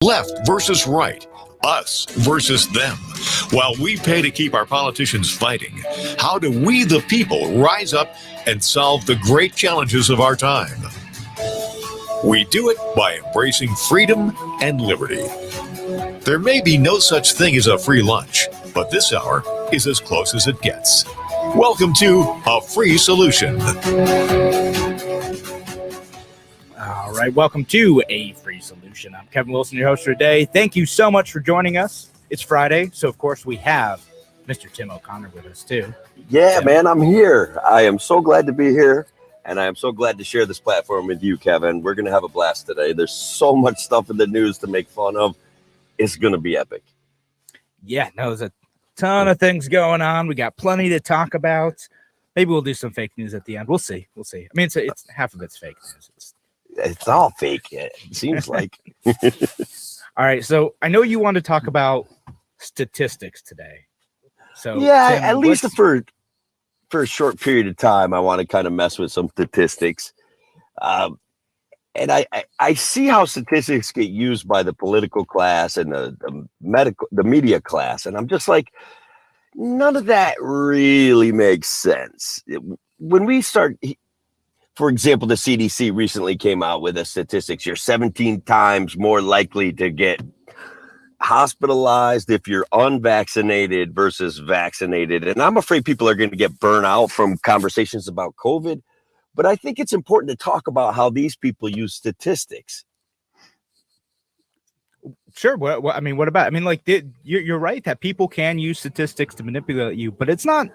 Left versus right, us versus them. While we pay to keep our politicians fighting, how do we, the people, rise up and solve the great challenges of our time? We do it by embracing freedom and liberty. There may be no such thing as a free lunch, but this hour is as close as it gets. Welcome to A Free Solution. All right, welcome to A Free Solution. I'm Kevin Wilson, your host for today. Thank you so much for joining us. It's Friday, so of course we have Mr. Tim O'Connor with us too. Yeah, man, I'm here. I am so glad to be here, and I am so glad to share this platform with you, Kevin. We're going to have a blast today. There's so much stuff in the news to make fun of. It's going to be epic. Yeah, no, there's a ton of things going on. We got plenty to talk about. Maybe we'll do some fake news at the end. We'll see. I mean, it's half of it's fake news. It's all fake. It seems like. All right. So I know you want to talk about statistics today. So yeah, Tim, at least for a short period of time, I want to kind of mess with some statistics. And I see how statistics get used by the political class and the media class. And I'm just like, none of that really makes sense. When we start, for example, the CDC recently came out with a statistics. You're 17 times more likely to get hospitalized if you're unvaccinated versus vaccinated. And I'm afraid people are going to get burnt out from conversations about COVID. But I think it's important to talk about how these people use statistics. Sure. What about? I mean, like you're right that people can use statistics to manipulate you, but it's not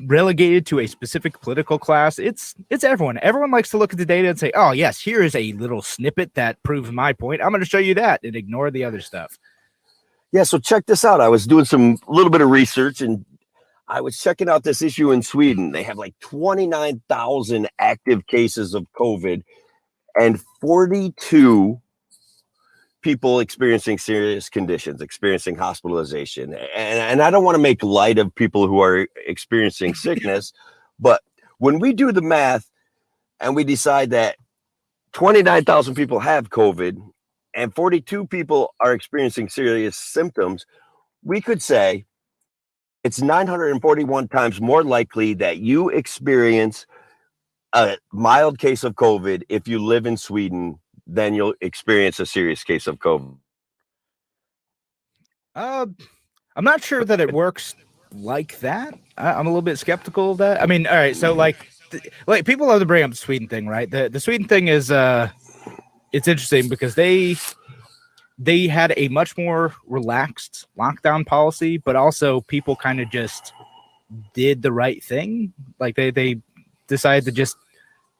relegated to a specific political class. It's everyone. Everyone likes to look at the data and say, "Oh, yes, here is a little snippet that proves my point. I'm going to show you that," and ignore the other stuff. Yeah. So check this out. I was doing a little bit of research, and I was checking out this issue in Sweden. They have like 29,000 active cases of COVID and 42 people experiencing serious conditions, experiencing hospitalization. And I don't want to make light of people who are experiencing sickness, but when we do the math and we decide that 29,000 people have COVID and 42 people are experiencing serious symptoms, we could say it's 941 times more likely that you experience a mild case of COVID if you live in Sweden than you'll experience a serious case of COVID. I'm not sure that it works like that. I'm a little bit skeptical of that. I mean, all right, so like people love to bring up the Sweden thing, right? The Sweden thing is it's interesting because they had a much more relaxed lockdown policy, but also people kind of just did the right thing. Like they decided to just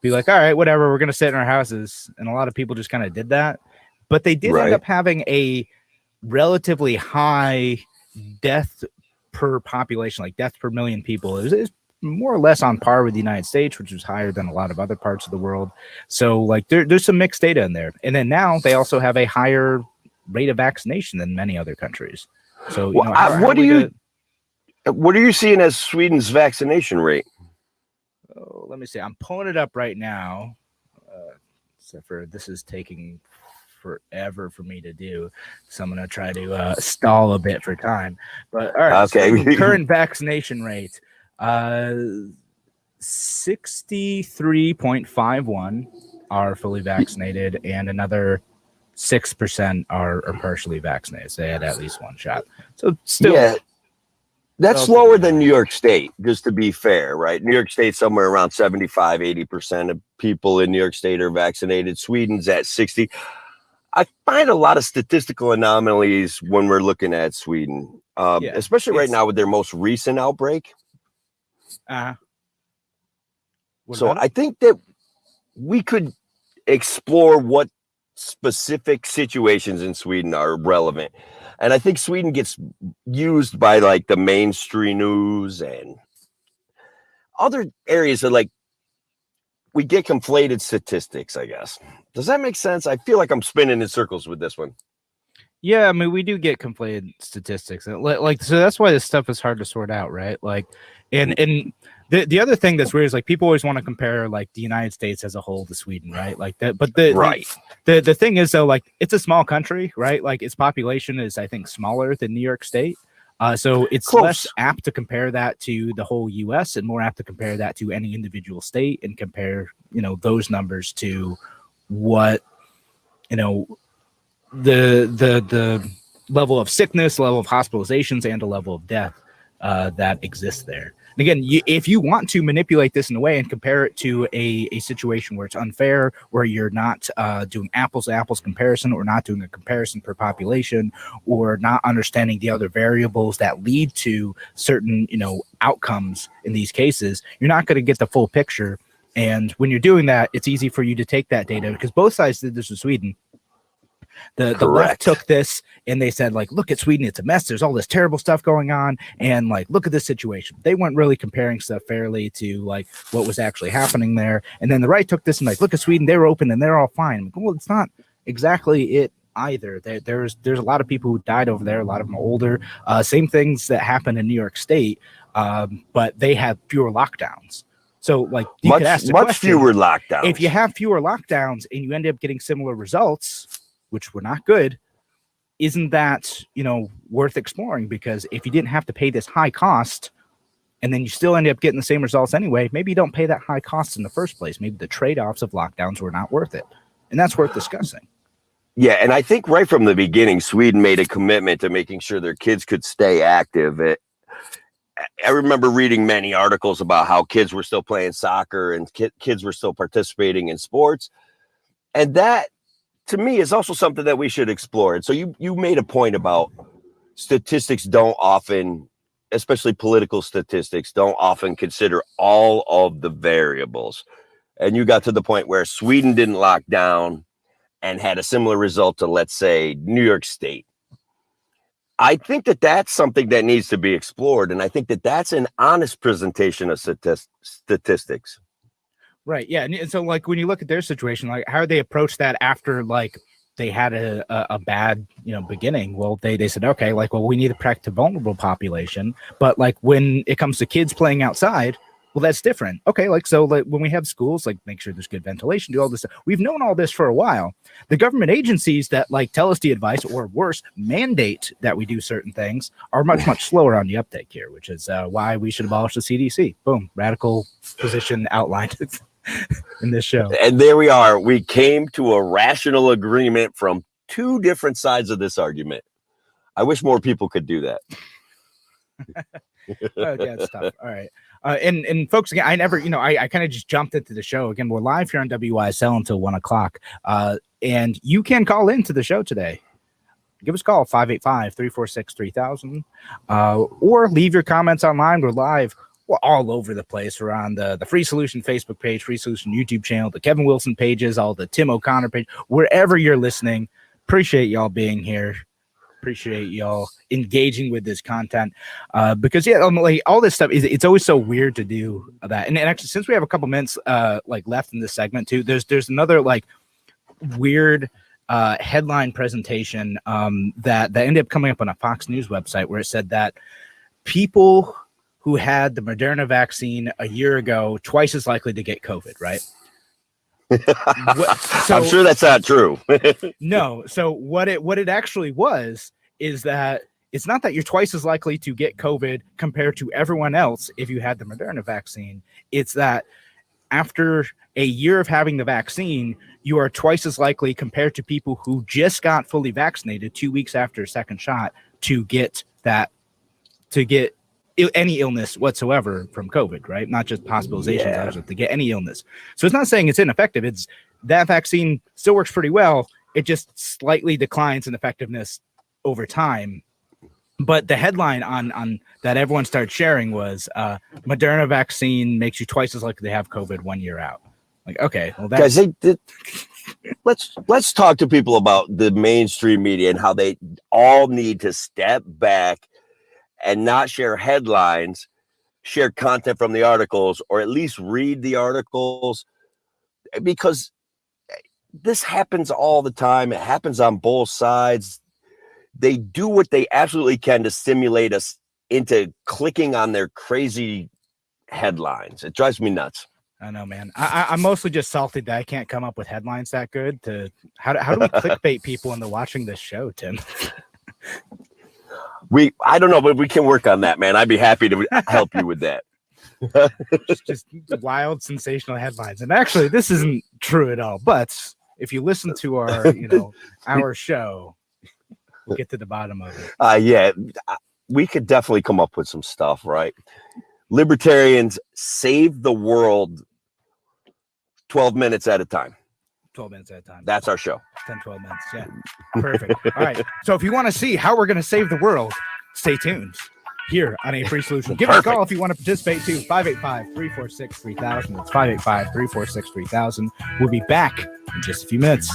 be like, all right, whatever, we're going to sit in our houses. And a lot of people just kind of did that. But they did end up having a relatively high death per population, like death per million people. It was more or less on par with the United States, which was higher than a lot of other parts of the world. So like there's some mixed data in there. And then now they also have a higher rate of vaccination than many other countries. So what are you seeing as Sweden's vaccination rate? Oh, let me see. I'm pulling it up right now. Except for this is taking forever for me to do, so I'm gonna try to stall a bit for time. But all right, okay. So current vaccination rate, 63.51 are fully vaccinated, and another 6% are partially vaccinated. So they had at least one shot. So still, yeah, that's lower than New York State, just to be fair, right? New York State, somewhere around 75-80% of people in New York State are vaccinated. Sweden's at 60. I find a lot of statistical anomalies when we're looking at Sweden, especially right now with their most recent outbreak. So I think that we could explore what specific situations in Sweden are relevant. And I think Sweden gets used by like the mainstream news and other areas of like, we get conflated statistics, I guess. Does that make sense? I feel like I'm spinning in circles with this one. Yeah, I mean, we do get conflated statistics. Like, so that's why this stuff is hard to sort out, right? Like, and the other thing that's weird is like people always want to compare like the United States as a whole to Sweden, right? Like that, but Right. the thing is though, like it's a small country, right? Like its population is I think smaller than New York State. So it's Close. less apt to compare that to the whole U.S. and more apt to compare that to any individual state and compare, those numbers to what, the level of sickness, level of hospitalizations, and the level of death that exists there. And again, if you want to manipulate this in a way and compare it to a situation where it's unfair, where you're not doing apples to apples comparison, or not doing a comparison per population, or not understanding the other variables that lead to certain outcomes in these cases, you're not going to get the full picture. And when you're doing that, it's easy for you to take that data, because both sides did this with Sweden. The left took this and they said, like, look at Sweden, it's a mess. There's all this terrible stuff going on. And like, look at this situation. They weren't really comparing stuff fairly to like what was actually happening there. And then the right took this and like, look at Sweden, they were open and they're all fine. Like, well, it's not exactly it either. There's a lot of people who died over there. A lot of them are older. Same things that happened in New York State, but they have fewer lockdowns. So like you could ask the much question, fewer lockdowns. if you have fewer lockdowns and you end up getting similar results, which were not good, isn't that, worth exploring? Because if you didn't have to pay this high cost and then you still end up getting the same results anyway, maybe you don't pay that high cost in the first place. Maybe the trade-offs of lockdowns were not worth it. And that's worth discussing. Yeah, and I think right from the beginning, Sweden made a commitment to making sure their kids could stay active. I remember reading many articles about how kids were still playing soccer and kids were still participating in sports. And that, to me, is also something that we should explore. And so you made a point about statistics don't often, especially political statistics, don't often consider all of the variables. And you got to the point where Sweden didn't lock down and had a similar result to, let's say, New York State. I think that that's something that needs to be explored. And I think that that's an honest presentation of statistics. Right. Yeah. And so like when you look at their situation, like how they approach that after like they had a bad, beginning. Well, they said, okay, like, well, we need to protect the vulnerable population. But like when it comes to kids playing outside, well, that's different. Okay. Like, so like when we have schools, like make sure there's good ventilation, do all this stuff. We've known all this for a while. The government agencies that like tell us the advice, or worse, mandate that we do certain things, are much, much slower on the uptake here, which is why we should abolish the CDC. Boom. Radical position outlined in this show. And there we are. We came to a rational agreement from two different sides of this argument. I wish more people could do that. Oh, yeah, it's tough. All right. And folks, again, I never, I kind of just jumped into the show. Again, we're live here on WYSL until 1:00. And you can call into the show today. Give us a call, 585-346-3000. Or leave your comments online. We're live. We're all over the place. We're on the Free Solution Facebook page, Free Solution YouTube channel, the Kevin Wilson pages, all the Tim O'Connor page, wherever you're listening. Appreciate y'all being here. Appreciate y'all engaging with this content, because like all this stuff it's always so weird to do that. And actually, since we have a couple minutes like left in this segment too, there's another like weird headline presentation that ended up coming up on a Fox News website, where it said that people who had the Moderna vaccine a year ago twice as likely to get COVID, right? So, I'm sure that's not true. No. So what it actually was is that it's not that you're twice as likely to get COVID compared to everyone else if you had the Moderna vaccine. It's that after a year of having the vaccine, you are twice as likely compared to people who just got fully vaccinated 2 weeks after a second shot to get any illness whatsoever from COVID, right? Not just hospitalizations, to get any illness. So it's not saying it's ineffective. It's that vaccine still works pretty well. It just slightly declines in effectiveness over time. But the headline on that everyone started sharing was Moderna vaccine makes you twice as likely to have COVID 1 year out. Like, okay, well, that's... Guys, let's talk to people about the mainstream media and how they all need to step back and not share headlines, share content from the articles, or at least read the articles, because this happens all the time. It happens on both sides. they do what they absolutely can to stimulate us into clicking on their crazy headlines. It drives me nuts. I know, man. I'm mostly just salty that I can't come up with headlines that good. How do we clickbait people into watching this show, Tim? I don't know, but we can work on that, man. I'd be happy to help you with that. just wild, sensational headlines. And actually, this isn't true at all. But if you listen to our show, we'll get to the bottom of it. Yeah, we could definitely come up with some stuff, right? Libertarians save the world 12 minutes at a time. 12 minutes at a time. That's our show. 10, 12 minutes. Yeah. Perfect. All right. So if you want to see how we're going to save the world, stay tuned here on A Free Solution. Give us a call if you want to participate too. 585-346-3000. That's 585-346-3000. We'll be back in just a few minutes.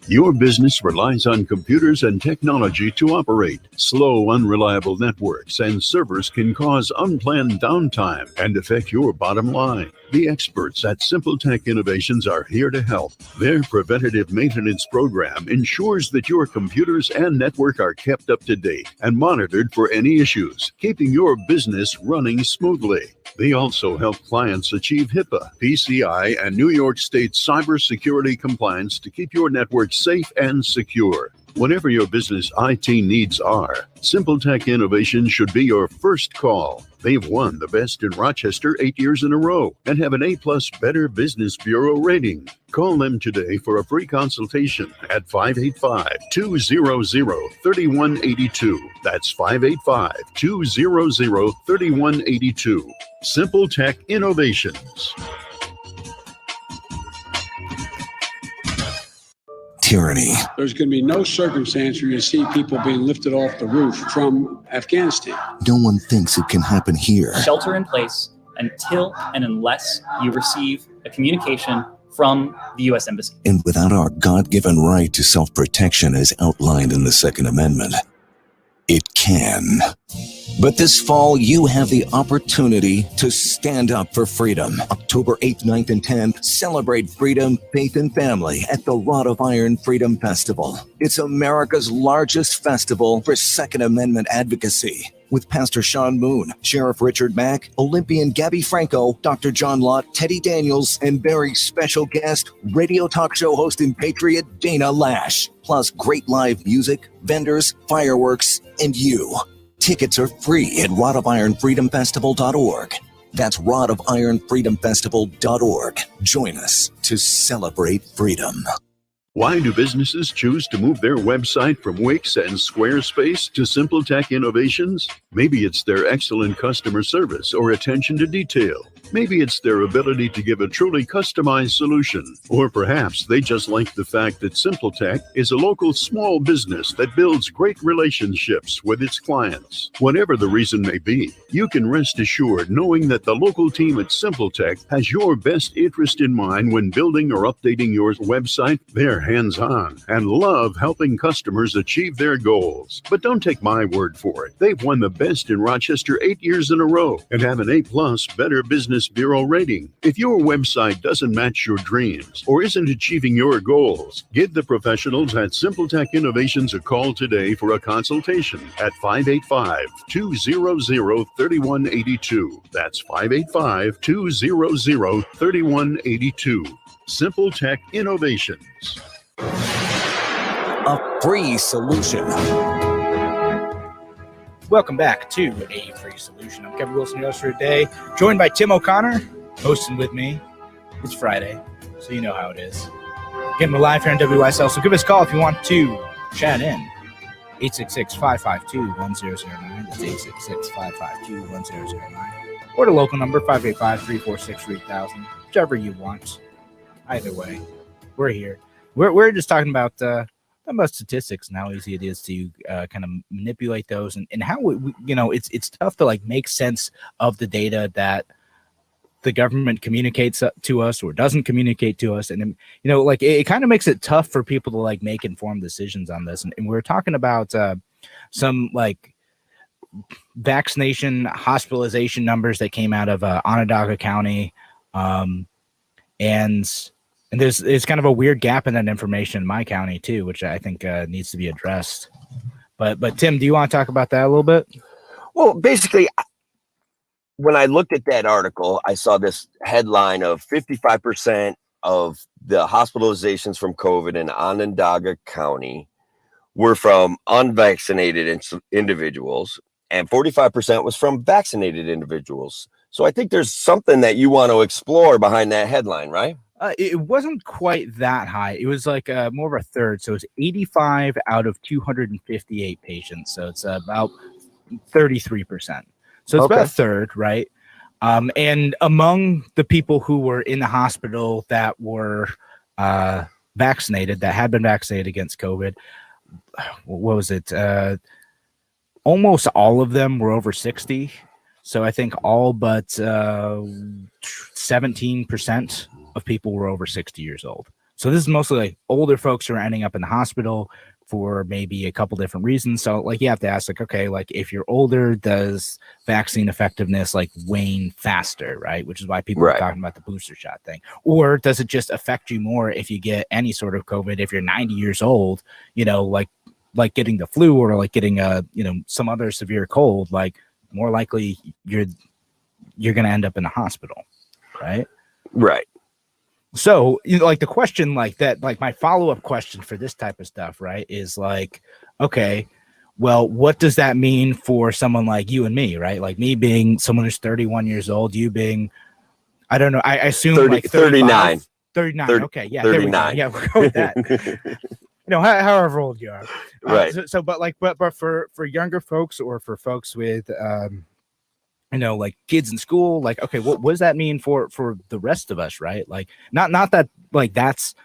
Your business relies on computers and technology to operate. Slow, unreliable networks and servers can cause unplanned downtime and affect your bottom line. The experts at SimpleTech Innovations are here to help. Their preventative maintenance program ensures that your computers and network are kept up to date and monitored for any issues, keeping your business running smoothly. They also help clients achieve HIPAA, PCI, and New York State cybersecurity compliance to keep your network safe and secure. Whatever your business IT needs are, SimpleTech Innovations should be your first call. They've won the Best in Rochester 8 years in a row and have an A+ Better Business Bureau rating. Call them today for a free consultation at 585-200-3182. That's 585-200-3182. SimpleTech Innovations. Tyranny. There's going to be no circumstance where you see people being lifted off the roof from Afghanistan. No one thinks it can happen here. Shelter in place until and unless you receive a communication from the U.S. Embassy. And without our God-given right to self-protection as outlined in the Second Amendment, it can. But this fall, you have the opportunity to stand up for freedom. October 8th, 9th, and 10th, celebrate freedom, faith, and family at the Rod of Iron Freedom Festival. It's America's largest festival for Second Amendment advocacy. With Pastor Sean Moon, Sheriff Richard Mack, Olympian Gabby Franco, Dr. John Lott, Teddy Daniels, and very special guest, radio talk show host and patriot Dana Lash. Plus great live music, vendors, fireworks, and you. Tickets are free at rodofironfreedomfestival.org. That's rodofironfreedomfestival.org. Join us to celebrate freedom. Why do businesses choose to move their website from Wix and Squarespace to SimpleTech Innovations? Maybe it's their excellent customer service or attention to detail. Maybe it's their ability to give a truly customized solution. Or perhaps they just like the fact that SimpleTech is a local small business that builds great relationships with its clients. Whatever the reason may be, you can rest assured knowing that the local team at SimpleTech has your best interest in mind when building or updating your website. They're hands-on and love helping customers achieve their goals. But don't take my word for it. They've won the Best in Rochester 8 years in a row and have an A+ Better Business Bureau rating. If your website doesn't match your dreams or isn't achieving your goals, give the professionals at SimpleTech Innovations a call today for a consultation at 585-200-3182. That's 585-200-3182. SimpleTech Innovations. A free solution. Welcome back to A Free Solution. I'm Kevin Wilson, your host for today, joined by Tim O'Connor, hosting with me. It's Friday, so you know how it is. Again, we're live here on WYSL, so give us a call if you want to chat in. 866-552-1009. That's 866-552-1009. Or the local number, 585-346-3000. Whichever you want. Either way, we're here. We're just talking about statistics and how easy it is to kind of manipulate those and how it's tough to like make sense of the data that the government communicates to us or doesn't communicate to us, and it kind of makes it tough for people to like make informed decisions on this. And we're talking about some like vaccination hospitalization numbers that came out of Onondaga County, and there's kind of a weird gap in that information in my county too, which I think needs to be addressed. But Tim, do you want to talk about that a little bit? Well, basically, when I looked at that article, I saw this headline of 55% of the hospitalizations from COVID in Onondaga County were from unvaccinated individuals, and 45% was from vaccinated individuals. So I think there's something that you want to explore behind that headline, right? It wasn't quite that high. It was like more of a third. So it's 85 out of 258 patients. So it's about 33%. So it's about a third, right? And among the people who were in the hospital that were vaccinated, that had been vaccinated against COVID, what was it? Almost all of them were over 60. So I think all but 17% of people were over 60 years old. So this is mostly like older folks who are ending up in the hospital for maybe a couple different reasons. So like you have to ask, like, okay, like if you're older, does vaccine effectiveness like wane faster, right? Which is why people are talking about the booster shot thing. Or does it just affect you more if you get any sort of COVID? If you're 90 years old, you know, like getting the flu or like getting some other severe cold, like more likely you're going to end up in the hospital, right? Right. So, you know, like the question like that, like my follow-up question for this type of stuff, right, is like, okay, well, what does that mean for someone like you and me, right? Like me being someone who's 31 years old, you being, I don't know, I assume 30, like 39. 39. Okay. Yeah. 39. There we go. Yeah, we'll go with that. You know, however old you are. Right. But for younger folks or for folks with, you know, like kids in school, like, okay, what does that mean for the rest of us, right? Like, not that like that's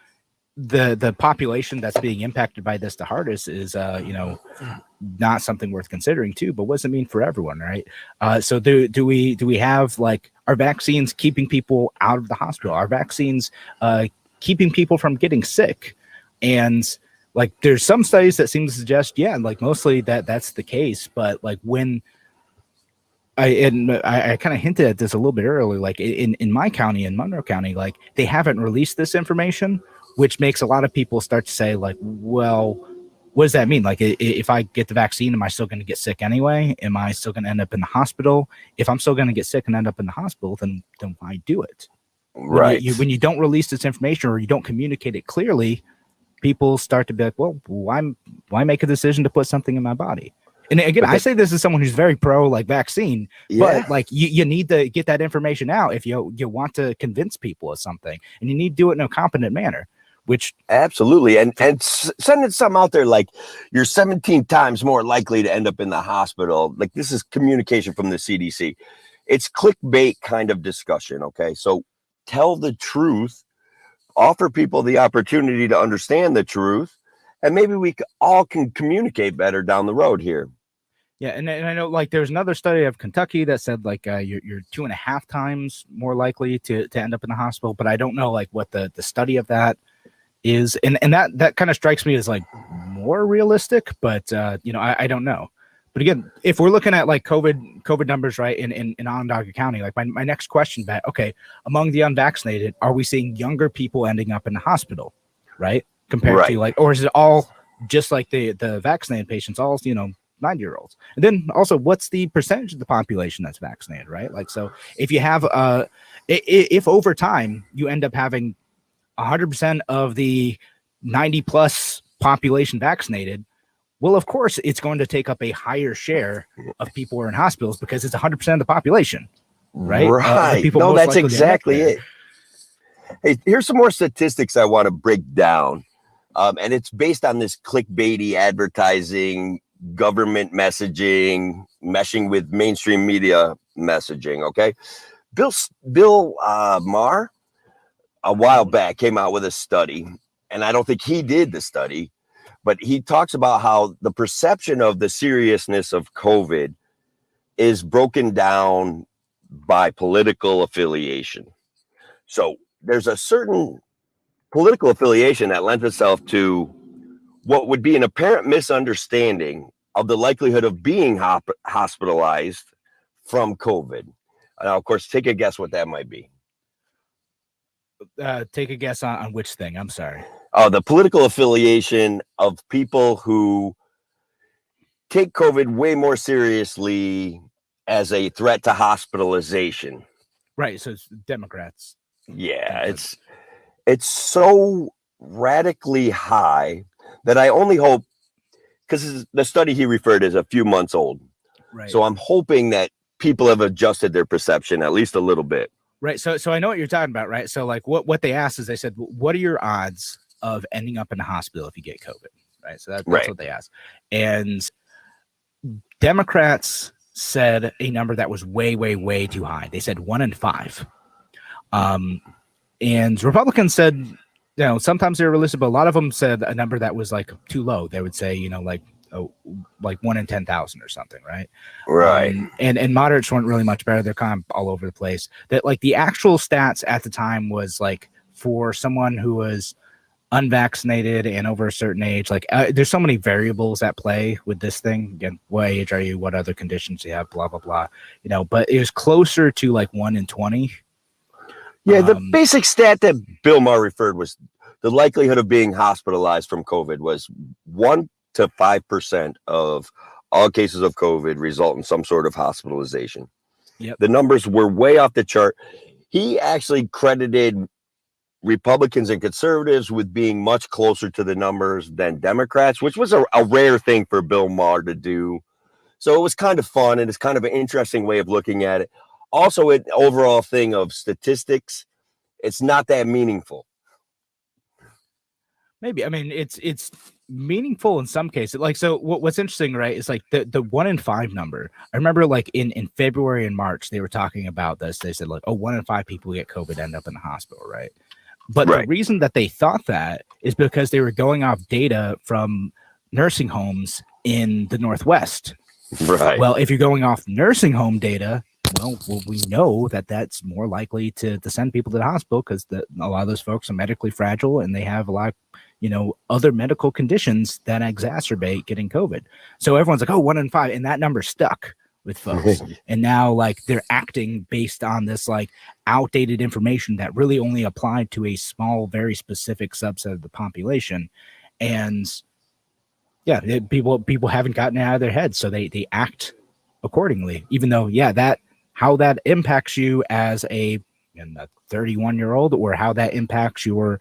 the population that's being impacted by this the hardest is, you know, not something worth considering too. But what does it mean for everyone, right? So do we have like our vaccines keeping people out of the hospital? Our vaccines keeping people from getting sick? And like, there's some studies that seem to suggest, yeah, like mostly that's the case. But like when I kind of hinted at this a little bit earlier, like in my county, in Monroe County, like they haven't released this information, which makes a lot of people start to say like, well, what does that mean? Like if I get the vaccine, am I still going to get sick anyway? Am I still going to end up in the hospital? If I'm still going to get sick and end up in the hospital, then why do it? Right. When you don't release this information or you don't communicate it clearly, people start to be like, well, why make a decision to put something in my body? And again, I say this as someone who's very pro like vaccine, but like you need to get that information out if you want to convince people of something, and you need to do it in a competent manner, which absolutely. And sending something out there like you're 17 times more likely to end up in the hospital. Like this is communication from the CDC. It's clickbait kind of discussion. Okay. So tell the truth, offer people the opportunity to understand the truth, and maybe we all can communicate better down the road here. Yeah, and I know like there's another study of Kentucky that said like you're 2.5 times more likely to end up in the hospital, but I don't know like what the study of that is, and that kind of strikes me as like more realistic, but you know, I don't know. But again, if we're looking at like COVID numbers, right, in Onondaga County, like my next question back, okay, among the unvaccinated, are we seeing younger people ending up in the hospital, right? Compared to like, or is it all just like the vaccinated patients, all, you know, 9-year-olds? And then also, what's the percentage of the population that's vaccinated, right? Like, so if you have if over time you end up having 100% of the 90 plus population vaccinated, well, of course it's going to take up a higher share of people who are in hospitals because it's 100% of the population, right? Right. No, that's exactly it. Hey, here's some more statistics I want to break down. And it's based on this clickbaity advertising, government messaging, meshing with mainstream media messaging. Okay. Bill Maher, a while back, came out with a study, and I don't think he did the study, but he talks about how the perception of the seriousness of COVID is broken down by political affiliation. So there's a certain political affiliation that lends itself to what would be an apparent misunderstanding of the likelihood of being hospitalized from COVID. Now, of course, take a guess what that might be. Take a guess on which thing. I'm sorry. The political affiliation of people who take COVID way more seriously as a threat to hospitalization. Right. So it's Democrats. Yeah, it's so radically high that I only hope, because the study he referred is a few months old. Right. So I'm hoping that people have adjusted their perception at least a little bit. Right. So I know what you're talking about, right? So like what they asked is they said, what are your odds of ending up in the hospital if you get COVID? Right. So that's Right. what they asked. And Democrats said a number that was way, way, way too high. They said 1 in 5. And Republicans said, sometimes they're realistic, but a lot of them said a number that was like too low. They would say, like 1 in 10,000 or something, right? Right. And moderates weren't really much better. They're kind of all over the place. That like the actual stats at the time was like for someone who was unvaccinated and over a certain age, like there's so many variables at play with this thing. Again, what age are you? What other conditions do you have? Blah, blah, blah. But it was closer to like 1 in 20. Yeah, the basic stat that Bill Maher referred was the likelihood of being hospitalized from COVID was 1 to 5% of all cases of COVID result in some sort of hospitalization. Yep. The numbers were way off the chart. He actually credited Republicans and conservatives with being much closer to the numbers than Democrats, which was a rare thing for Bill Maher to do. So it was kind of fun, and it's kind of an interesting way of looking at it. Also, an overall thing of statistics, it's not that meaningful. Maybe. I mean, it's meaningful in some cases. Like, so what's interesting, right, is like the 1 in 5 number. I remember like in February and March, they were talking about this. They said like, 1 in 5 people who get COVID end up in the hospital, right? But Right. The reason that they thought that is because they were going off data from nursing homes in the Northwest. Right. Well, if you're going off nursing home data, well, we know that that's more likely to send people to the hospital because a lot of those folks are medically fragile and they have a lot of, other medical conditions that exacerbate getting COVID. So everyone's like, 1 in 5. And that number stuck with folks. And now like they're acting based on this like outdated information that really only applied to a small, very specific subset of the population. And yeah, people haven't gotten it out of their heads. So they act accordingly, even though, how that impacts you as a 31-year-old or how that impacts your,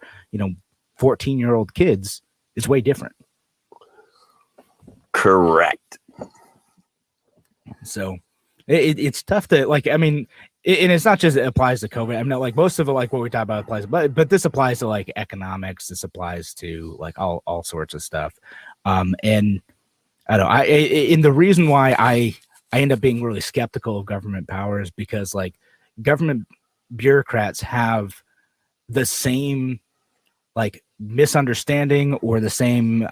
14-year-old kids is way different. Correct. So it's tough to like, I mean, and it's not just it applies to COVID. I'm not like most of it, like what we talk about applies, but this applies to like economics. This applies to like all sorts of stuff. And I don't know, and the reason why I end up being really skeptical of government power is because like government bureaucrats have the same like misunderstanding or the same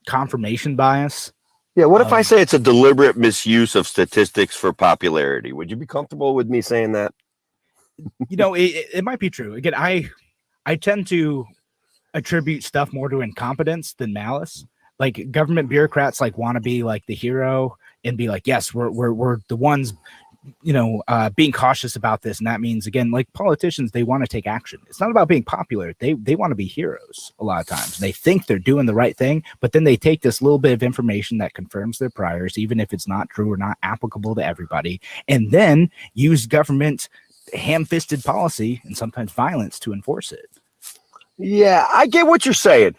confirmation bias. Yeah, what if I say it's a deliberate misuse of statistics for popularity? Would you be comfortable with me saying that? It might be true. Again, I tend to attribute stuff more to incompetence than malice. Like government bureaucrats like want to be like the hero and be like, yes, we're the ones, being cautious about this. And that means, again, like politicians, they want to take action. It's not about being popular. They want to be heroes a lot of times. They think they're doing the right thing, but then they take this little bit of information that confirms their priors, even if it's not true or not applicable to everybody, and then use government ham-fisted policy and sometimes violence to enforce it. Yeah, I get what you're saying.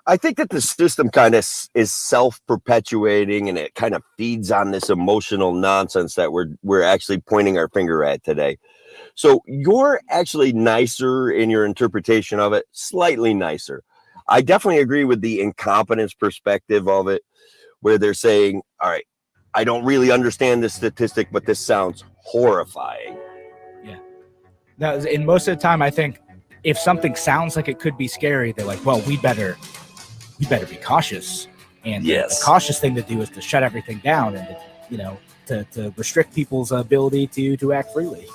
I think that the system kind of is self-perpetuating, and it kind of feeds on this emotional nonsense that we're actually pointing our finger at today. So you're actually nicer in your interpretation of it, slightly nicer. I definitely agree with the incompetence perspective of it, where they're saying, all right, I don't really understand this statistic, but this sounds horrifying. Yeah. Now, and most of the time, I think if something sounds like it could be scary, they're like, well, we better be cautious. And yes, the cautious thing to do is to shut everything down and, to restrict people's ability to act freely.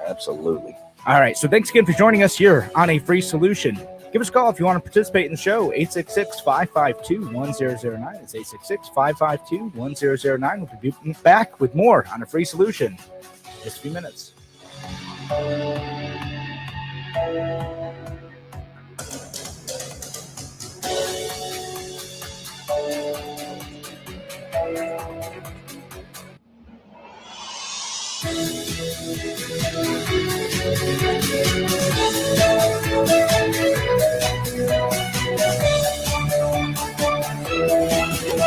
Absolutely. All right. So thanks again for joining us here on A Free Solution. Give us a call if you want to participate in the show. 866-552-1009. It's 866-552-1009. We'll be back with more on a free solution in just a few minutes.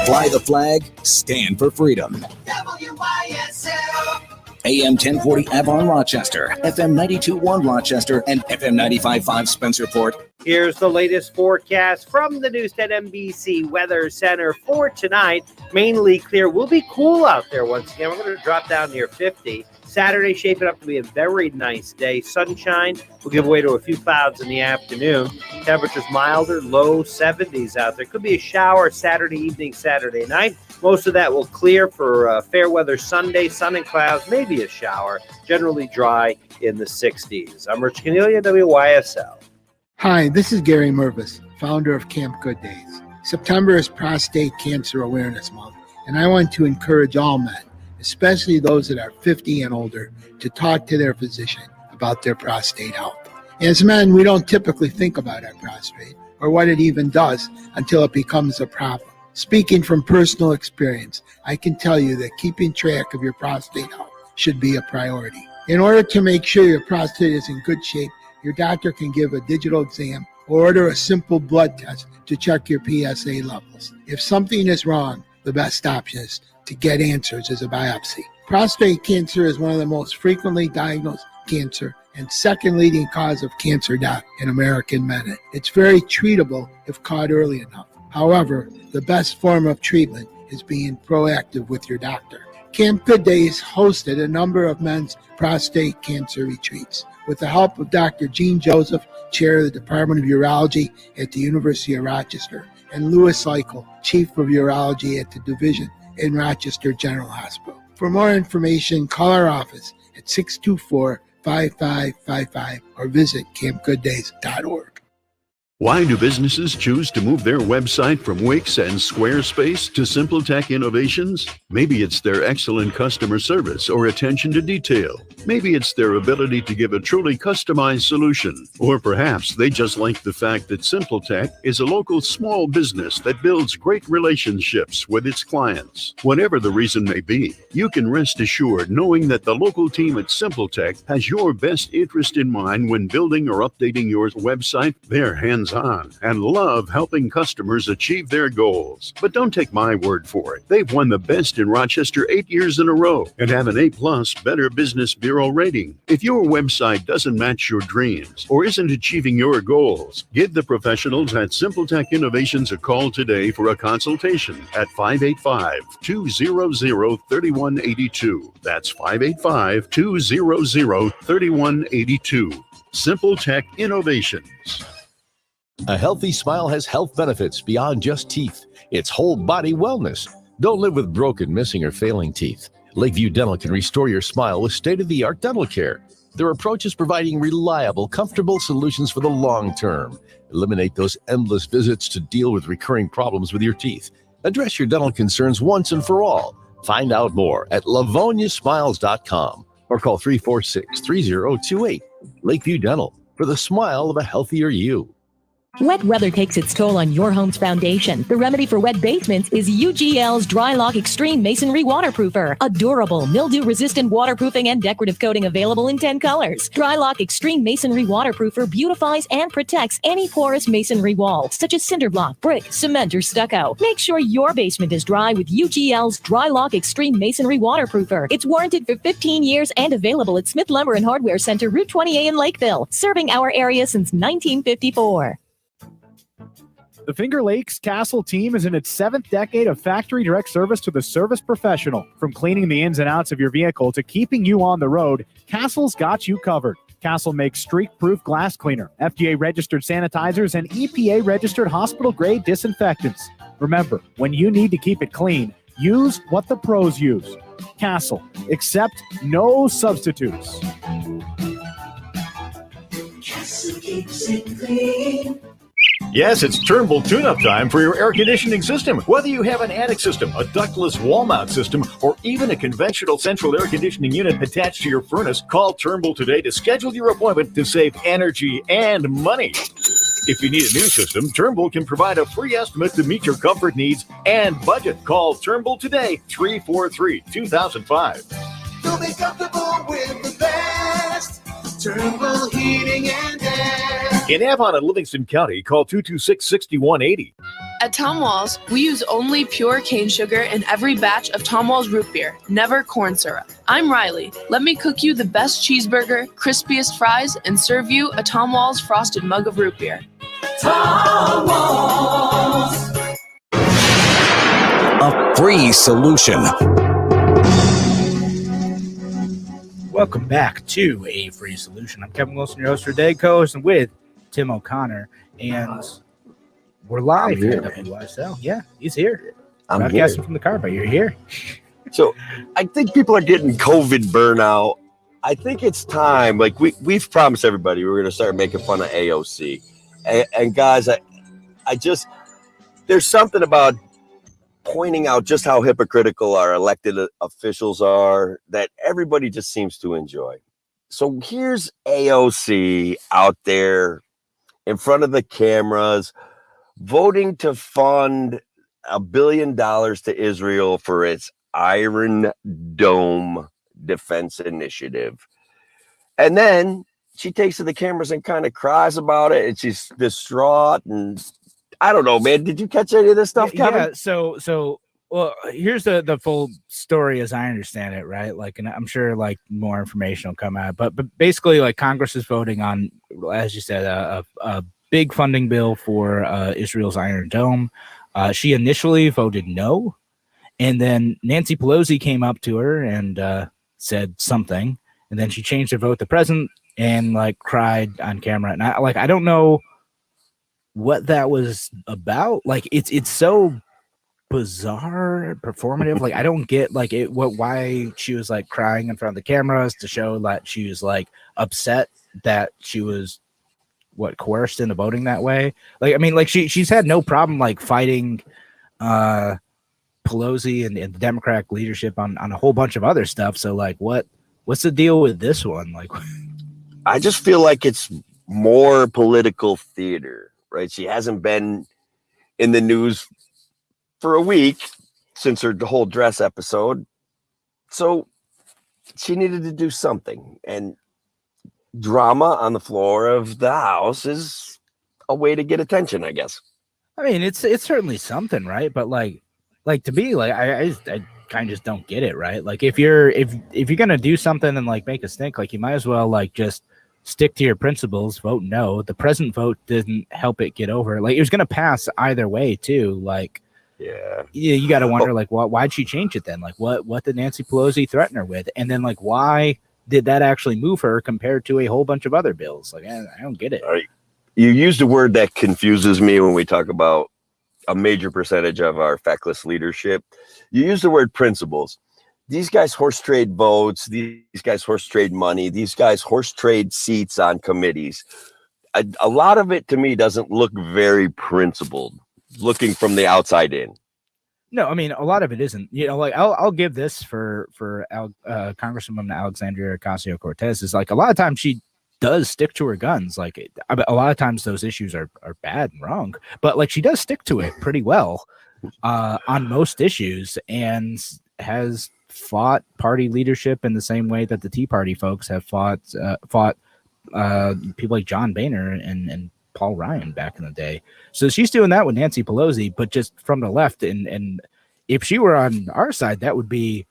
Fly the flag, stand for freedom. WYSL. AM 1040 Avon Rochester, FM 92.1 Rochester, and FM 95.5 Spencerport. Here's the latest forecast from the Newstead NBC Weather Center for tonight. Mainly clear. Will be cool out there once again. We're going to drop down near 50. Saturday shaping up to be a very nice day. Sunshine will give way to a few clouds in the afternoon. Temperatures milder, low 70s out there. Could be a shower Saturday evening, Saturday night. Most of that will clear for fair weather Sunday, sun and clouds, maybe a shower. Generally dry in the 60s. I'm Rich Cornelia, WYSL. Hi, this is Gary Mervis, founder of Camp Good Days. September is Prostate Cancer Awareness Month, and I want to encourage all men, especially those that are 50 and older, to talk to their physician about their prostate health. As men, we don't typically think about our prostate or what it even does until it becomes a problem. Speaking from personal experience, I can tell you that keeping track of your prostate health should be a priority. In order to make sure your prostate is in good shape, your doctor can give a digital exam or order a simple blood test to check your PSA levels. If something is wrong, the best option is to get answers is a biopsy. Prostate cancer is one of the most frequently diagnosed cancer and second leading cause of cancer death in American men. It's very treatable if caught early enough. However, the best form of treatment is being proactive with your doctor. Camp Good Days hosted a number of men's prostate cancer retreats. With the help of Dr. Gene Joseph, chair of the Department of Urology at the University of Rochester, and Louis Eichel, chief of urology at the division in Rochester General Hospital. For more information, call our office at 624-5555 or visit campgooddays.org. Why do businesses choose to move their website from Wix and Squarespace to SimpleTech Innovations? Maybe it's their excellent customer service or attention to detail. Maybe it's their ability to give a truly customized solution. Or perhaps they just like the fact that SimpleTech is a local small business that builds great relationships with its clients. Whatever the reason may be, you can rest assured knowing that the local team at SimpleTech has your best interest in mind when building or updating your website. They're hands-on and love helping customers achieve their goals. But don't take my word for it. They've won the best in Rochester 8 years in a row and have an A+ Better Business Bureau rating. If your website doesn't match your dreams or isn't achieving your goals, give the professionals at SimpleTech Innovations a call today for a consultation at 585-200-3182. That's 585-200-3182. SimpleTech Innovations. A healthy smile has health benefits beyond just teeth. It's whole body wellness. Don't live with broken, missing, or failing teeth. Lakeview Dental can restore your smile with state-of-the-art dental care. Their approach is providing reliable, comfortable solutions for the long term. Eliminate those endless visits to deal with recurring problems with your teeth. Address your dental concerns once and for all. Find out more at LavoniaSmiles.com or call 346-3028. Lakeview Dental, for the smile of a healthier you. Wet weather takes its toll on your home's foundation. The remedy for wet basements is UGL's Drylock Extreme Masonry Waterproofer. A durable, mildew-resistant waterproofing and decorative coating available in 10 colors. Drylock Extreme Masonry Waterproofer beautifies and protects any porous masonry wall, such as cinder block, brick, cement, or stucco. Make sure your basement is dry with UGL's Drylock Extreme Masonry Waterproofer. It's warranted for 15 years and available at Smith Lumber and Hardware Center, Route 20A in Lakeville, serving our area since 1954. The Finger Lakes Castle team is in its 7th decade of factory direct service to the service professional. From cleaning the ins and outs of your vehicle to keeping you on the road, Castle's got you covered. Castle makes streak-proof glass cleaner, FDA-registered sanitizers, and EPA-registered hospital-grade disinfectants. Remember, when you need to keep it clean, use what the pros use. Castle. Accept no substitutes. Castle keeps it clean. Yes, it's Turnbull tune-up time for your air conditioning system. Whether you have an attic system, a ductless wall mount system, or even a conventional central air conditioning unit attached to your furnace, call Turnbull today to schedule your appointment to save energy and money. If you need a new system, Turnbull can provide a free estimate to meet your comfort needs and budget. Call Turnbull today, 343-2005. You'll be comfortable with the best. Turnbull Heating and Air. In Avon and Livingston County, call 226-6180. At Tom Walls, we use only pure cane sugar in every batch of Tom Walls root beer, never corn syrup. I'm Riley. Let me cook you the best cheeseburger, crispiest fries, and serve you a Tom Walls frosted mug of root beer. Tom Walls. A free solution. Welcome back to A Free Solution. I'm Kevin Wilson, your host for today, co-host with Tim O'Connor, and we're live here at WYSL. Yeah, he's here. I'm broadcasting here from the car, but you're here. So I think people are getting COVID burnout. I think it's time. Like we've promised everybody we're going to start making fun of AOC. And guys, I just, there's something about pointing out just how hypocritical our elected officials are that everybody just seems to enjoy. So here's AOC out there in front of the cameras, voting to fund $1 billion to Israel for its Iron Dome defense initiative. And then she takes to the cameras and kind of cries about it, and she's distraught. And I don't know, man. Did you catch any of this stuff, Kevin? Yeah. So, well, here's the full story as I understand it, right? Like, and I'm sure like more information will come out, but basically, like Congress is voting on, as you said, a big funding bill for Israel's Iron Dome. She initially voted no, and then Nancy Pelosi came up to her and said something, and then she changed her vote to present and like cried on camera. And I don't know what that was about. Like it's so bizarre, performative. Like I don't get like it. Why she was like crying in front of the cameras to show that she was like upset that she was coerced into voting that way. Like I mean, like she's had no problem like fighting Pelosi and the Democratic leadership on a whole bunch of other stuff. So like what's the deal with this one? Like I just feel like it's more political theater, right? She hasn't been in the news for a week since her whole dress episode. So she needed to do something, and drama on the floor of the House is a way to get attention, I guess. I mean, it's certainly something, right? But like to me, like I kind of just don't get it, right? Like if you're gonna do something and like make a stink, like you might as well like just stick to your principles, vote no. The present vote didn't help it get over. Like it was gonna pass either way too. Like yeah, you got to wonder like why'd she change it then? Like what did Nancy Pelosi threaten her with? And then like why did that actually move her compared to a whole bunch of other bills? Like I don't get it. All right. You used a word that confuses me when we talk about a major percentage of our feckless leadership. You use the word principles. These guys horse trade votes. These guys horse trade money. These guys horse trade seats on committees. A lot of it to me doesn't look very principled, looking from the outside in. No, I mean a lot of it isn't. You know, like I'll give this for Congresswoman Alexandria Ocasio-Cortez is like a lot of times she does stick to her guns. Like a lot of times those issues are bad and wrong, but like she does stick to it pretty well on most issues, and has fought party leadership in the same way that the Tea Party folks have fought people like John Boehner and Paul Ryan back in the day. So she's doing that with Nancy Pelosi, but just from the left. And if she were on our side, that would be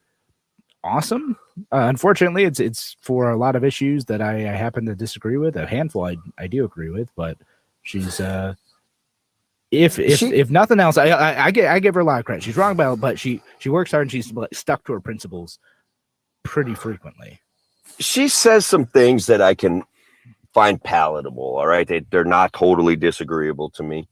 awesome. Unfortunately, it's for a lot of issues that I happen to disagree with. A handful I do agree with, but she's if nothing else, I give her a lot of credit. She's wrong about it, but she works hard and she's stuck to her principles pretty frequently. She says some things that I can find palatable. All right, they're not totally disagreeable to me.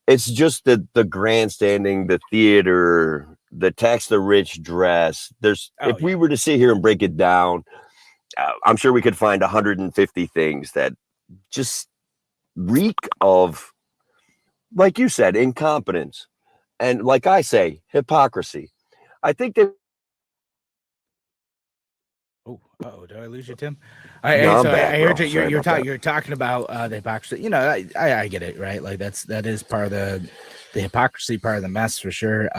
It's just the grandstanding, the theater, the tax the rich dress. If we were to sit here and break it down, I'm sure we could find 150 things that just reek of like you said, incompetence. And like I say, hypocrisy. I think that. Oh, did I lose you, Tim? No, I'm back, I heard bro. Sorry you're about talking. that. You're talking about the hypocrisy. You know, I get it, right? Like that is part of the hypocrisy, part of the mess for sure.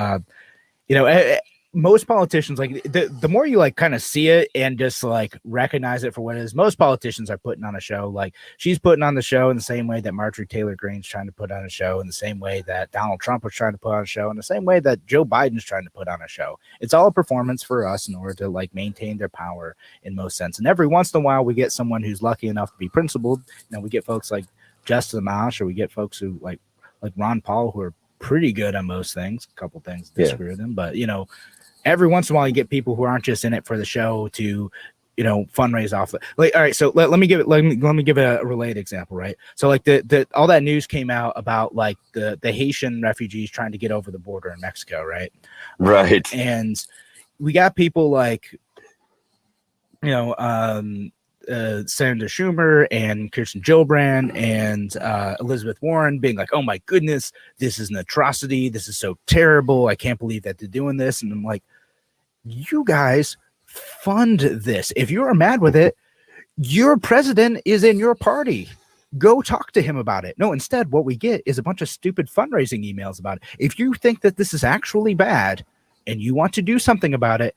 You know, most politicians, like the more you like kind of see it and just like recognize it for what it is, most politicians are putting on a show. Like she's putting on the show in the same way that Marjorie Taylor Greene's trying to put on a show, in the same way that Donald Trump was trying to put on a show, in the same way that Joe Biden's trying to put on a show. It's all a performance for us in order to like maintain their power in most sense. And every once in a while we get someone who's lucky enough to be principled. You know, we get folks like Justin Amash, or we get folks who like Ron Paul, who are pretty good on most things. A couple things disagree with them, but you know, every once in a while you get people who aren't just in it for the show to, you know, fundraise off it. Like, all right, so let me give a related example, right? So like the all that news came out about like the Haitian refugees trying to get over the border in Mexico, right? Right. And we got people like, you know, Senator Schumer and Kirsten Gillibrand and Elizabeth Warren being like, oh my goodness, this is an atrocity. This is so terrible. I can't believe that they're doing this. And I'm like, you guys fund this. If you're mad with it, your president is in your party. Go talk to him about it. No, instead, what we get is a bunch of stupid fundraising emails about it. If you think that this is actually bad and you want to do something about it,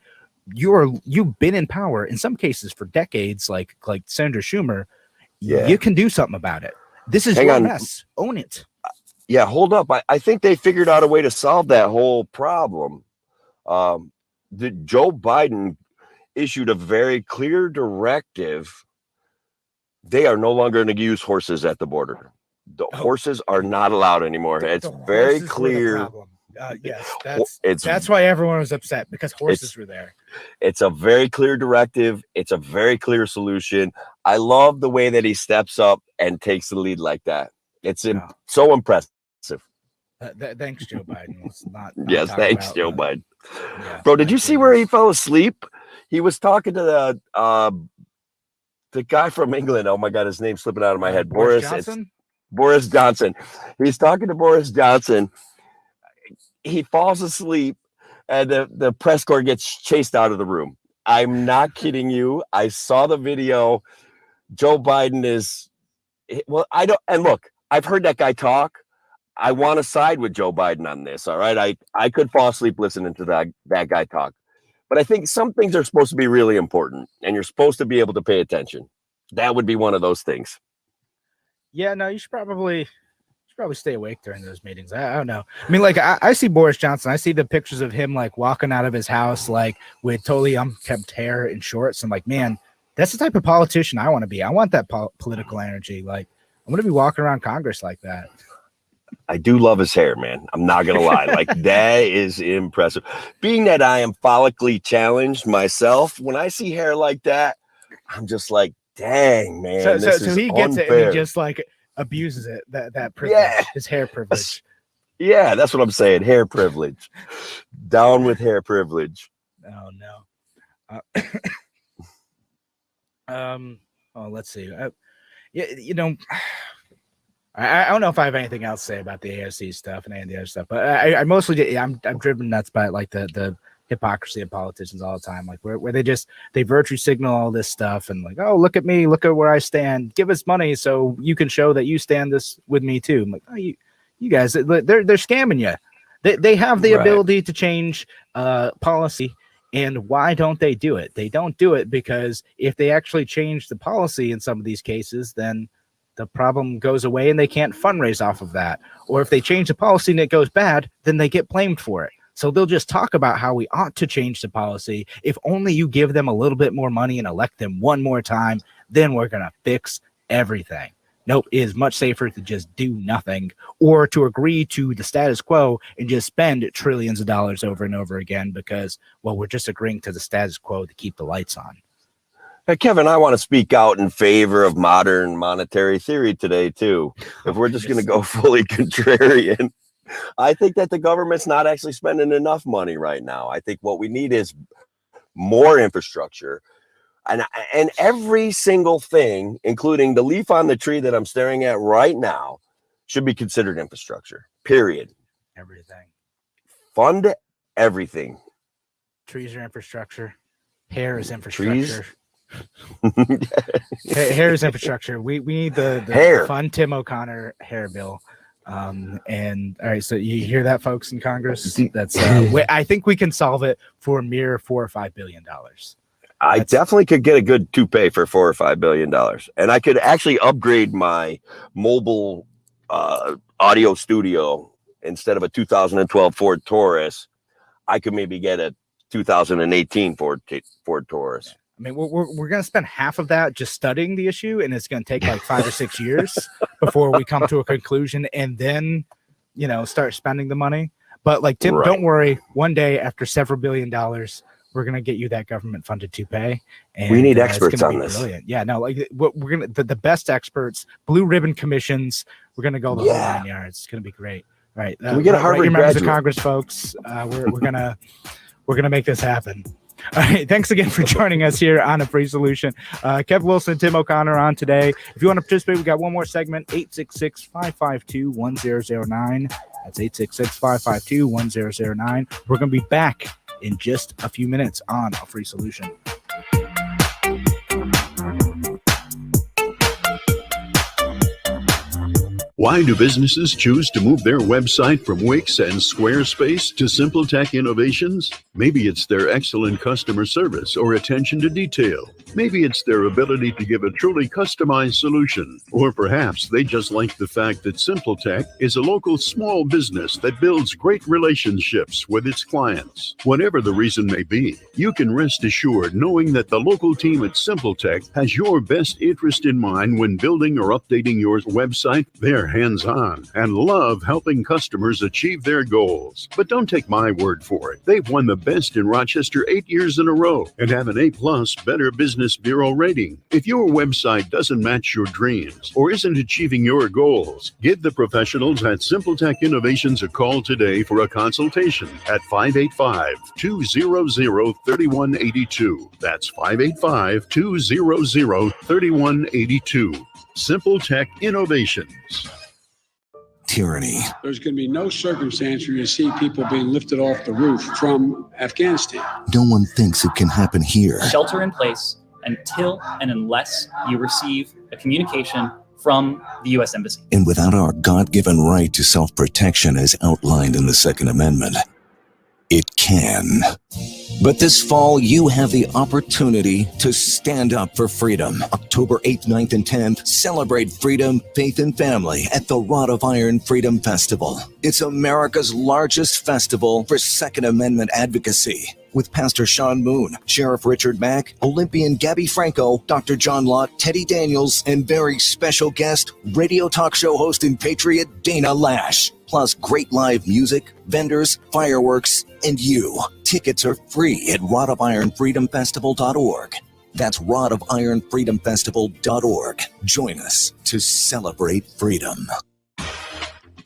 you've been in power in some cases for decades, like Senator Schumer. Yeah. You can do something about it. This is Hang your on. mess. Own it. Yeah, hold up. I think they figured out a way to solve that whole problem. Joe Biden issued a very clear directive. They are no longer going to use horses at the border. The horses are not allowed anymore. It's very clear. Yes, that's why everyone was upset, because horses were there. It's a very clear directive. It's a very clear solution. I love the way that he steps up and takes the lead like that. It's so impressive. Thanks, Joe Biden. Let's not Yes, talk thanks, about, Joe Biden. Bro, did you see where he fell asleep? He was talking to the guy from England. Oh my God, his name's slipping out of my head. Boris Johnson? Boris Johnson. He's talking to Boris Johnson. He falls asleep, and the press corps gets chased out of the room. I'm not kidding you. I saw the video. Joe Biden is, well, I don't, and look, I've heard that guy talk. I want to side with Joe Biden on this. All right. I could fall asleep listening to that guy talk, but I think some things are supposed to be really important, and you're supposed to be able to pay attention. That would be one of those things. Yeah, no, you should probably stay awake during those meetings. I don't know. I mean, like I see Boris Johnson. I see the pictures of him like walking out of his house like with totally unkempt hair and shorts. I'm like, man, that's the type of politician I want to be. I want that political energy. Like, I'm going to be walking around Congress like that. I do love his hair, man. I'm not going to lie. Like, that is impressive. Being that I am follically challenged myself, when I see hair like that, I'm just like, dang, man. So he gets it and he just like abuses it. That privilege, his hair privilege. Yeah, that's what I'm saying. Hair privilege. Down with hair privilege. Oh no. Let's see. You know, I don't know if I have anything else to say about the AOC stuff and any of the other stuff, but I mostly I'm driven nuts by like the hypocrisy of politicians all the time, like where they virtue signal all this stuff and like, oh, look at me, look at where I stand, give us money so you can show that you stand this with me too. I'm like, oh, you guys, they're scamming you. They have the ability to change policy. And why don't they do it? They don't do it because if they actually change the policy in some of these cases, then the problem goes away and they can't fundraise off of that. Or if they change the policy and it goes bad, then they get blamed for it. So they'll just talk about how we ought to change the policy. If only you give them a little bit more money and elect them one more time, then we're going to fix everything. Nope, it is much safer to just do nothing or to agree to the status quo and just spend trillions of dollars over and over again because, well, we're just agreeing to the status quo to keep the lights on. Hey, Kevin, I want to speak out in favor of modern monetary theory today, too. If we're just going to go fully contrarian, I think that the government's not actually spending enough money right now. I think what we need is more infrastructure. And every single thing, including the leaf on the tree that I'm staring at right now, should be considered infrastructure. Period. Everything. Fund everything. Trees are infrastructure. Hair is Trees? infrastructure. Hair is infrastructure. We need the Hair. fun Tim O'Connor hair bill. And all right, so you hear that, folks in Congress? That's I think we can solve it for a mere $4 or $5 billion. I definitely could get a good toupee for $4 or $5 billion, and I could actually upgrade my mobile audio studio. Instead of a 2012 Ford Taurus, I could maybe get a 2018 Ford Taurus. I mean, we're going to spend half of that just studying the issue, and it's going to take like 5 or 6 years before we come to a conclusion, and then start spending the money. But like Tim, don't worry. One day, after several $1 billion, we're going to get you that government funded toupee. And we need experts on this. Brilliant. Yeah, no, like we're going to the best experts, blue ribbon commissions. We're going to go the whole 9 yards. It's going to be great. All right. Can we get a Harvard members graduate? of Congress, folks. We're gonna make this happen. All right. Thanks again for joining us here on A Free Solution. Kev Wilson, Tim O'Connor on today. If you want to participate, we got one more segment, 866-552-1009. That's 866-552-1009. We're going to be back in just a few minutes on A Free Solution. Why do businesses choose to move their website from Wix and Squarespace to SimpleTech Innovations? Maybe it's their excellent customer service or attention to detail. Maybe it's their ability to give a truly customized solution. Or perhaps they just like the fact that SimpleTech is a local small business that builds great relationships with its clients. Whatever the reason may be, you can rest assured knowing that the local team at SimpleTech has your best interest in mind when building or updating your website. They're hands-on and love helping customers achieve their goals. But don't take my word for it. They've won the best in Rochester 8 years in a row and have an A+ Better Business Bureau rating. If your website doesn't match your dreams or isn't achieving your goals, give the professionals at SimpleTech Innovations a call today for a consultation at 585-200-3182. That's 585-200-3182. SimpleTech Innovations. Tyranny. There's going to be no circumstance where you see people being lifted off the roof from Afghanistan. No one thinks it can happen here. Shelter in place until and unless you receive a communication from the U.S. Embassy. And without our God-given right to self-protection as outlined in the Second Amendment, it can. But this fall, you have the opportunity to stand up for freedom. October 8th, 9th, and 10th, celebrate freedom, faith, and family at the Rod of Iron Freedom Festival. It's America's largest festival for Second Amendment advocacy. With Pastor Sean Moon, Sheriff Richard Mack, Olympian Gabby Franco, Dr. John Lott, Teddy Daniels, and very special guest, radio talk show host and patriot Dana Lash. Plus great live music, vendors, fireworks, and you. Tickets are free at rodofironfreedomfestival.org. That's rodofironfreedomfestival.org. Join us to celebrate freedom.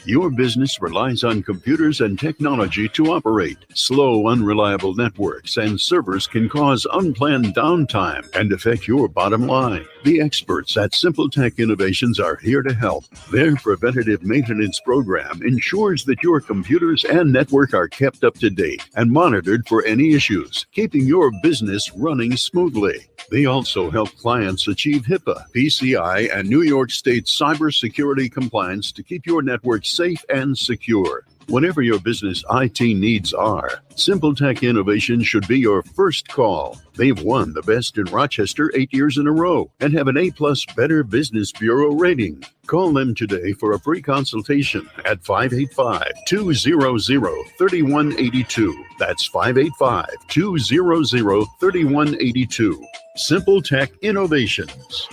Your business relies on computers and technology to operate. Slow, unreliable networks and servers can cause unplanned downtime and affect your bottom line. The experts at SimpleTech Innovations are here to help. Their preventative maintenance program ensures that your computers and network are kept up to date and monitored for any issues, keeping your business running smoothly. They also help clients achieve HIPAA, PCI, and New York State cybersecurity compliance to keep your network safe and secure. Whatever your business IT needs are, SimpleTech Innovations should be your first call. They've won the best in Rochester 8 years in a row and have an A+ Better Business Bureau rating. Call them today for a free consultation at 585-200-3182. That's 585-200-3182. SimpleTech Innovations.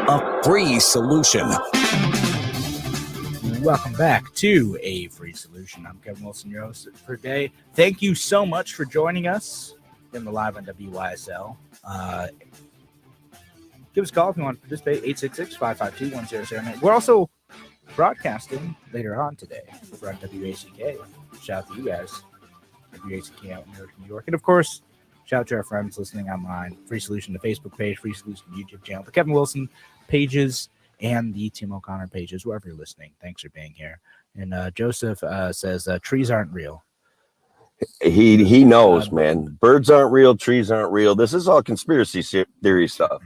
A free solution. Welcome back to A Free Solution. I'm Kevin Wilson, your host for today. Thank you so much for joining us in the live on WYSL. Give us a call if you want to participate, 866-552-1009. We're also broadcasting later on today over on WACK. Shout out to you guys, WACK out in New York. And of course, Shout out to our friends listening online. Free Solution, the Facebook page, Free Solution YouTube channel, the Kevin Wilson pages, and the Tim O'Connor pages, wherever you're listening. Thanks for being here. And Joseph says trees aren't real. He knows, man. Birds aren't real. Trees aren't real. This is all conspiracy theory stuff.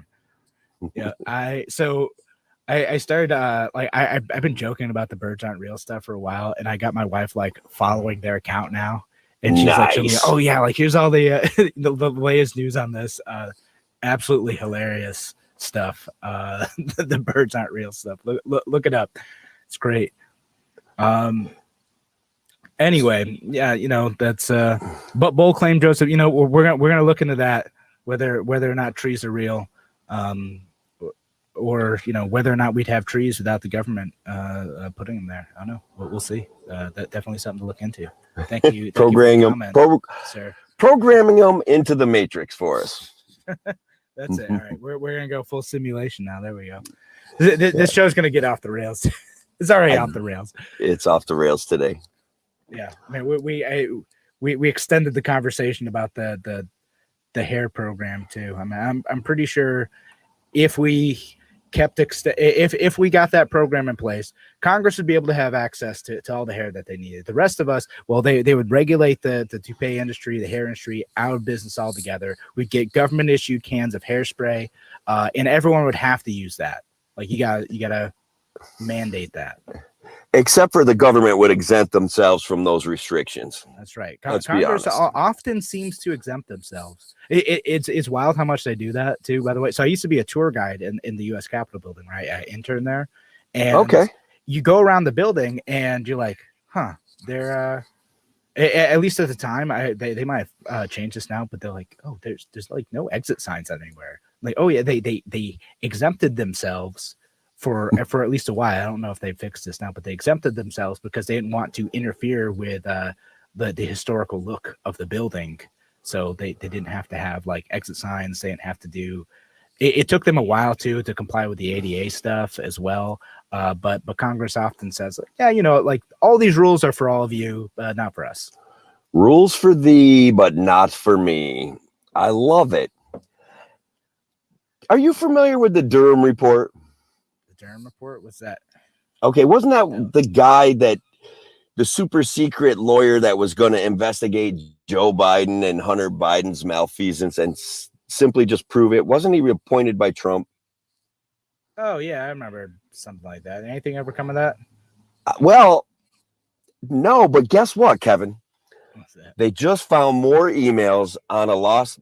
Yeah, I started I've been joking about the birds aren't real stuff for a while, and I got my wife like following their account now, and she's like, showing me, oh yeah, like here's all the the latest news on this. Absolutely hilarious stuff. The birds aren't real stuff. Look it up. It's great. Anyway, yeah, that's but Bull claim, Joseph, we're gonna look into that, whether or not trees are real, or whether or not we'd have trees without the government putting them there. I don't know. We'll see. That's definitely something to look into. Thank you. Programming them into the matrix for us. That's it. All right, we're gonna go full simulation now. There we go. This show's gonna get off the rails. It's already off the rails. It's off the rails today. Yeah, I mean, we extended the conversation about the hair program too. I mean, I'm pretty sure if we kept if we got that program in place, Congress would be able to have access to all the hair that they needed. The rest of us, well, they would regulate the toupee industry, the hair industry out of business altogether. We'd get government issued cans of hairspray, and everyone would have to use that. Like you gotta mandate that. Except for the government would exempt themselves from those restrictions. That's right. Congress often seems to exempt themselves. It's wild how much they do that too, by the way. So I used to be a tour guide in the U.S. Capitol building, right? I interned there. And you go around the building and you're like, huh, they're at least at the time, they might have changed this now, but they're like, oh, there's like no exit signs anywhere. Like, oh yeah, they exempted themselves for at least a while. I don't know if they fixed this now, but they exempted themselves because they didn't want to interfere with the historical look of the building. So they didn't have to have like exit signs. They didn't have to do. It took them a while to comply with the ADA stuff as well. But Congress often says, yeah, like all these rules are for all of you, not for us. Rules for thee, but not for me. I love it. Are you familiar with the Durham report? Durham report? What's that? Okay, wasn't that the guy the super secret lawyer that was going to investigate Joe Biden and Hunter Biden's malfeasance and simply just prove it? Wasn't he appointed by Trump? Oh yeah, I remember something like that. Anything ever come of that? Well, no, but guess what, Kevin? What's that? They just found more emails on a lost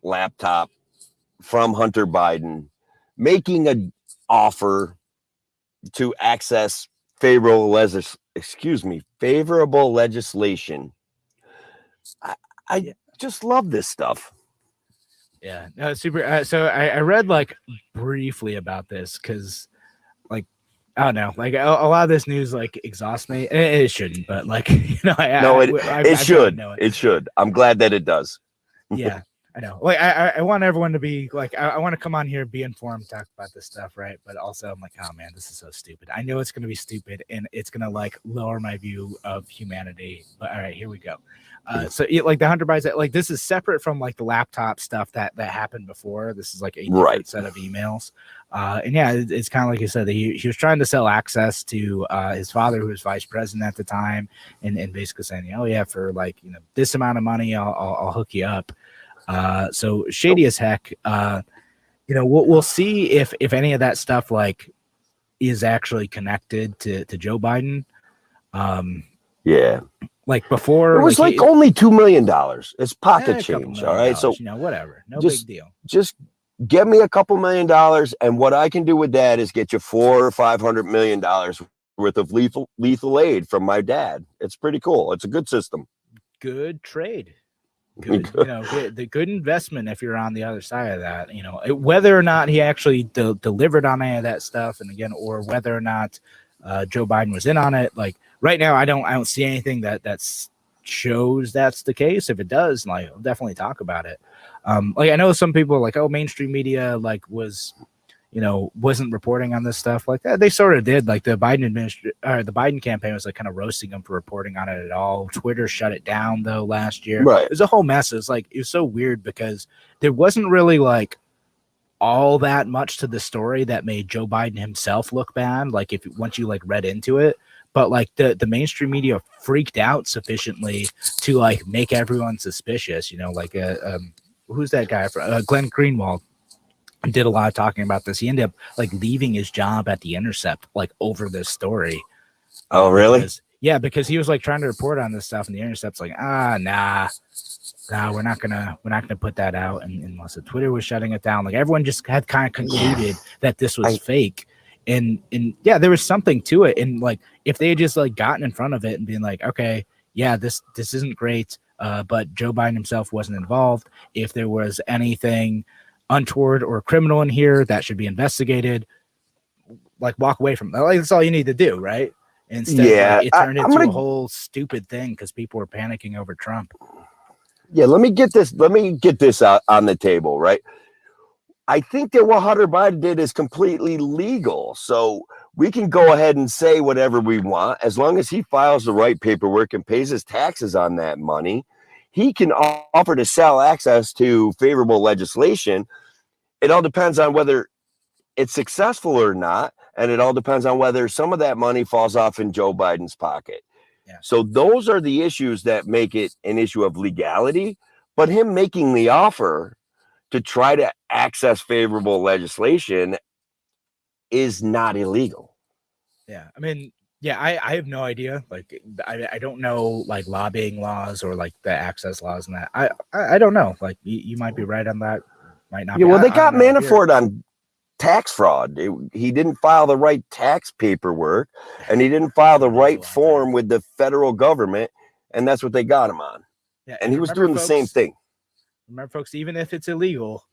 laptop from Hunter Biden, making an offer to access favorable legislation. I just love this stuff. Yeah, no, super. So I read like briefly about this because, like, I don't know, like a lot of this news like exhausts me. It shouldn't, but like it should. It should. I'm glad that it does. Yeah. I know. Like I want everyone to be like, I want to come on here, be informed, talk about this stuff, right? But also I'm like, oh man, this is so stupid. I know it's gonna be stupid and it's gonna like lower my view of humanity. But all right, here we go. So like the Hunter Biden, like this is separate from like the laptop stuff that happened before. This is like a different set of emails. And yeah, it's kind of like you said, he was trying to sell access to his father, who was vice president at the time, and basically saying, oh yeah, for like this amount of money, I'll hook you up. So shady as heck. We'll see if any of that stuff like is actually connected to Joe Biden. Yeah. Like before, it was like only $2 million. It's pocket change. All right. So whatever. No big deal. Just get me a couple $1 million, and what I can do with that is get you $400 or $500 million worth of lethal aid from my dad. It's pretty cool. It's a good system. Good trade. Good, the good investment if you're on the other side of that. Whether or not he actually delivered on any of that stuff, and again, or whether or not Joe Biden was in on it. Like right now, I don't see anything that shows that's the case. If it does, like I'll definitely talk about it. Like I know some people are like, oh, mainstream media like was wasn't reporting on this stuff like that. They sort of did. Like the Biden campaign was like kind of roasting him for reporting on it at all. Twitter shut it down though last year. Right. It was a whole mess. It was so weird because there wasn't really like all that much to the story that made Joe Biden himself look bad. Like once you like read into it, but like the mainstream media freaked out sufficiently to like make everyone suspicious. Who's that guy? Glenn Greenwald did a lot of talking about this. He ended up like leaving his job at The Intercept like over this story. Oh, really? Because he was like trying to report on this stuff, and The Intercept's like, nah, we're not gonna put that out. And unless the Twitter was shutting it down, like everyone just had kind of concluded that this was fake. And there was something to it. And like if they had just like gotten in front of it and been like, okay, yeah, this isn't great. But Joe Biden himself wasn't involved. If there was anything untoward or criminal in here that should be investigated, like walk away from that. Like that's all you need to do, right? Instead, it turned into a whole stupid thing because people were panicking over Trump. Yeah, let me get this out on the table, right? I think that what Hunter Biden did is completely legal. So we can go ahead and say whatever we want as long as he files the right paperwork and pays his taxes on that money. He can offer to sell access to favorable legislation. It all depends on whether it's successful or not. And it all depends on whether some of that money falls off in Joe Biden's pocket. Yeah. So those are the issues that make it an issue of legality. But him making the offer to try to access favorable legislation is not illegal. Yeah. I mean, I have no idea. Like, I don't know like lobbying laws or like the access laws and that. I don't know. Like, you might be right on that. Might not. Yeah, be. well, they got Manafort on tax fraud. He didn't file the right tax paperwork, and he didn't file the right form with the federal government, and that's what they got him on. Yeah, and he was doing the same thing. Remember, folks, even if it's illegal,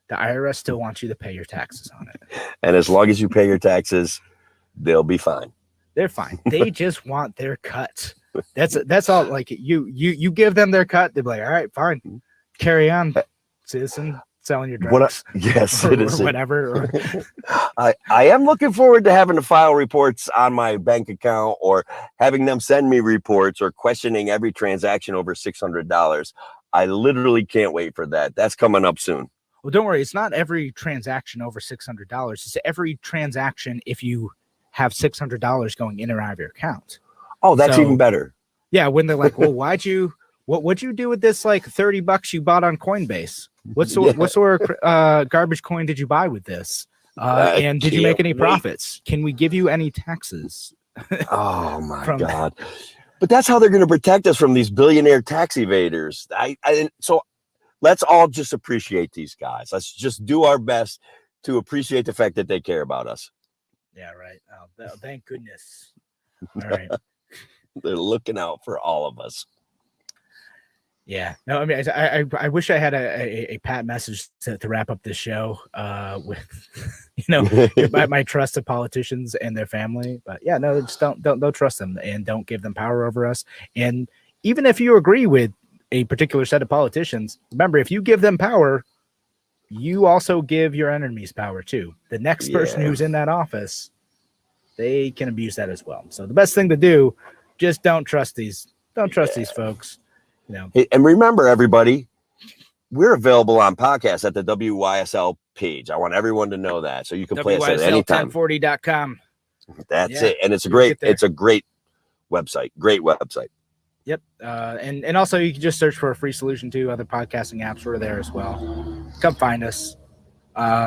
the IRS still wants you to pay your taxes on it. And as long as you pay your taxes, they'll be fine. They're fine. They just want their cut. That's all. Like you give them their cut, they'll be like, all right, fine, carry on, citizen, selling your drugs. Citizen. Or whatever. I am looking forward to having to file reports on my bank account or having them send me reports or questioning every transaction over $600. I literally can't wait for that. That's coming up soon. Well, don't worry. It's not every transaction over $600. It's every transaction if you have $600 going in or out of your account. Oh, that's even better. Yeah, when they're like, well, what'd you do with this like $30 you bought on Coinbase? What sort of garbage coin did you buy with this? And did you make any profits? Can we give you any taxes? Oh my God. But that's how they're going to protect us from these billionaire tax evaders. So let's all just appreciate these guys. Let's just do our best to appreciate the fact that they care about us. Yeah, right. Oh, thank goodness. All right. They're looking out for all of us. Yeah. No, I mean, I wish I had a pat message to wrap up this show with, my trust of politicians and their family. But yeah, no, just don't trust them and don't give them power over us. And even if you agree with a particular set of politicians, remember, if you give them power, you also give your enemies power too. The next person who's in that office, they can abuse that as well. So the best thing to do, just don't trust these folks. And remember, everybody, we're available on podcasts at the WYSL page. I want everyone to know that, so you can play us at any time. WYSL1040.com. That's it, and it's a great website. Great website. Yep, and also you can just search for a free solution to other podcasting apps. We're there as well. Come find us.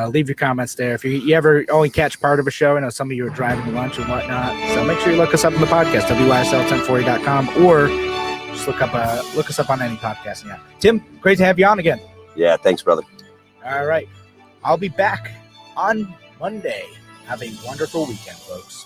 Leave your comments there. If you ever only catch part of a show, I know some of you are driving lunch and whatnot, so make sure you look us up on the podcast, WYSL1040.com, or just look us up on any podcasting app. Tim, great to have you on again. Yeah, thanks, brother. All right. I'll be back on Monday. Have a wonderful weekend, folks.